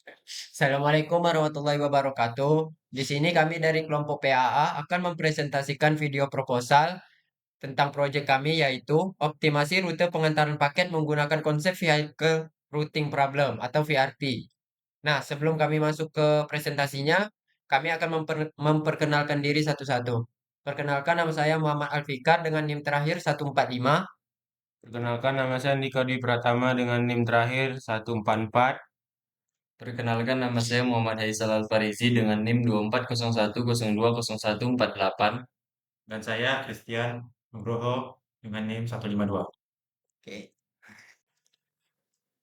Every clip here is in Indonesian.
Assalamualaikum warahmatullahi wabarakatuh. Di sini kami dari kelompok PAA akan mempresentasikan video proposal tentang proyek kami yaitu optimasi rute pengantaran paket menggunakan konsep Vehicle Routing Problem atau VRP. Nah, sebelum kami masuk ke presentasinya, kami akan memperkenalkan diri satu-satu. Perkenalkan, nama saya Muhammad Alfikar dengan NIM terakhir 145. Perkenalkan, nama saya Andika Dwi Pratama dengan NIM terakhir 144. Perkenalkan, nama saya Muhammad Haisal Alfarizi dengan NIM 2401020148. Dan saya Christian Nugroho dengan NIM 152. Oke.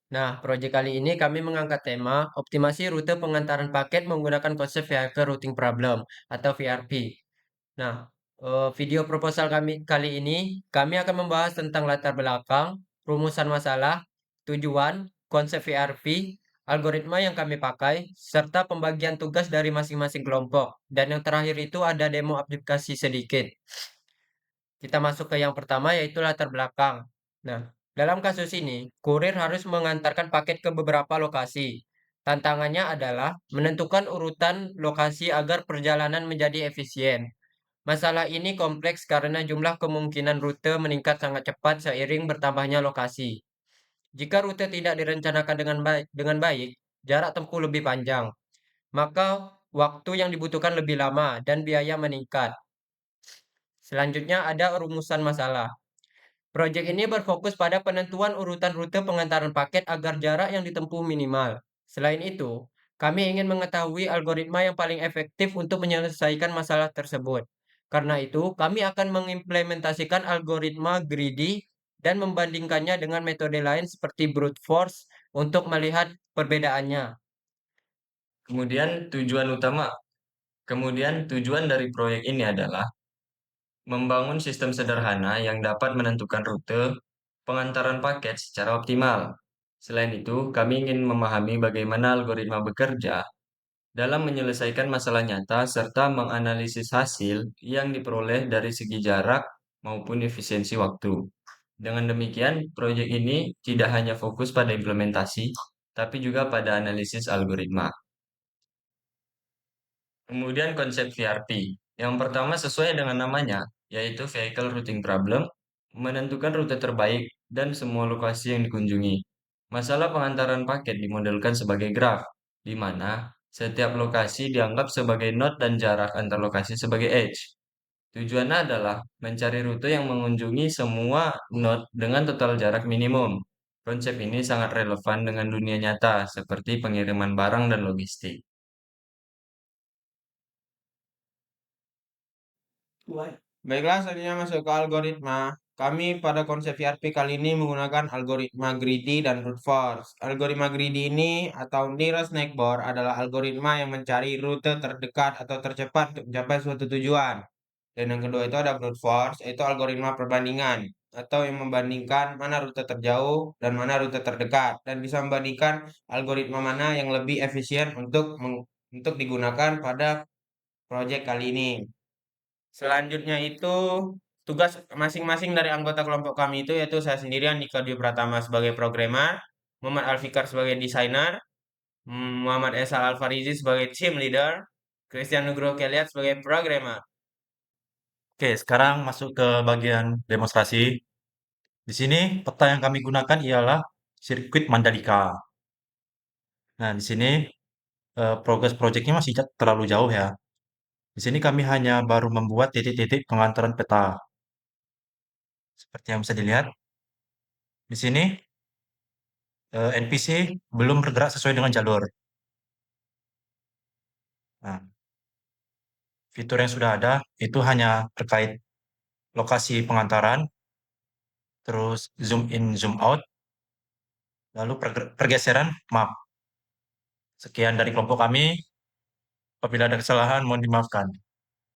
Nah, proyek kali ini kami mengangkat tema optimasi rute pengantaran paket menggunakan konsep Vehicle Routing Problem atau VRP. Nah, video proposal kami kali ini kami akan membahas tentang latar belakang, rumusan masalah, tujuan, konsep VRP, algoritma yang kami pakai, serta pembagian tugas dari masing-masing kelompok. Dan yang terakhir itu ada demo aplikasi sedikit. Kita masuk ke yang pertama yaitu latar belakang. Nah, dalam kasus ini, kurir harus mengantarkan paket ke beberapa lokasi. Tantangannya adalah menentukan urutan lokasi agar perjalanan menjadi efisien. Masalah ini kompleks karena jumlah kemungkinan rute meningkat sangat cepat seiring bertambahnya lokasi. Jika rute tidak direncanakan dengan baik, jarak tempuh lebih panjang, maka waktu yang dibutuhkan lebih lama dan biaya meningkat. Selanjutnya ada rumusan masalah. Proyek ini berfokus pada penentuan urutan rute pengantaran paket agar jarak yang ditempuh minimal. Selain itu, kami ingin mengetahui algoritma yang paling efektif untuk menyelesaikan masalah tersebut. Karena itu, kami akan mengimplementasikan algoritma greedy dan membandingkannya dengan metode lain seperti brute force untuk melihat perbedaannya. Kemudian tujuan dari proyek ini adalah membangun sistem sederhana yang dapat menentukan rute pengantaran paket secara optimal. Selain itu, kami ingin memahami bagaimana algoritma bekerja dalam menyelesaikan masalah nyata serta menganalisis hasil yang diperoleh dari segi jarak maupun efisiensi waktu. Dengan demikian, proyek ini tidak hanya fokus pada implementasi, tapi juga pada analisis algoritma. Kemudian konsep VRP. Yang pertama sesuai dengan namanya, yaitu Vehicle Routing Problem, menentukan rute terbaik dan semua lokasi yang dikunjungi. Masalah pengantaran paket dimodelkan sebagai graf, di mana setiap lokasi dianggap sebagai node dan jarak antar lokasi sebagai edge. Tujuannya adalah mencari rute yang mengunjungi semua node dengan total jarak minimum. Konsep ini sangat relevan dengan dunia nyata, seperti pengiriman barang dan logistik. Baiklah, selanjutnya masuk ke algoritma. Kami pada konsep VRP kali ini menggunakan algoritma greedy dan brute force. Algoritma greedy ini atau nearest neighbor adalah algoritma yang mencari rute terdekat atau tercepat untuk mencapai suatu tujuan. Dan yang kedua itu ada brute force, yaitu algoritma perbandingan atau yang membandingkan mana rute terjauh dan mana rute terdekat dan bisa membandingkan algoritma mana yang lebih efisien untuk digunakan pada proyek kali ini. Selanjutnya itu tugas masing-masing dari anggota kelompok kami itu yaitu saya sendirian Andika Dwi Pratama sebagai programmer, Muhammad Alfikar sebagai desainer, Muhammad Esal Alfarizi sebagai team leader, Christian Nugroho Keliat sebagai programmer. Oke, sekarang masuk ke bagian demonstrasi. Di sini peta yang kami gunakan ialah sirkuit Mandalika. Nah, di sini progres proyeknya masih terlalu jauh ya. Di sini kami hanya baru membuat titik-titik pengantaran peta. Seperti yang bisa dilihat di sini NPC belum bergerak sesuai dengan jalur. Nah, fitur yang sudah ada itu hanya terkait lokasi pengantaran, terus zoom in, zoom out, lalu pergeseran map. Sekian dari kelompok kami. Apabila ada kesalahan, mohon dimaafkan.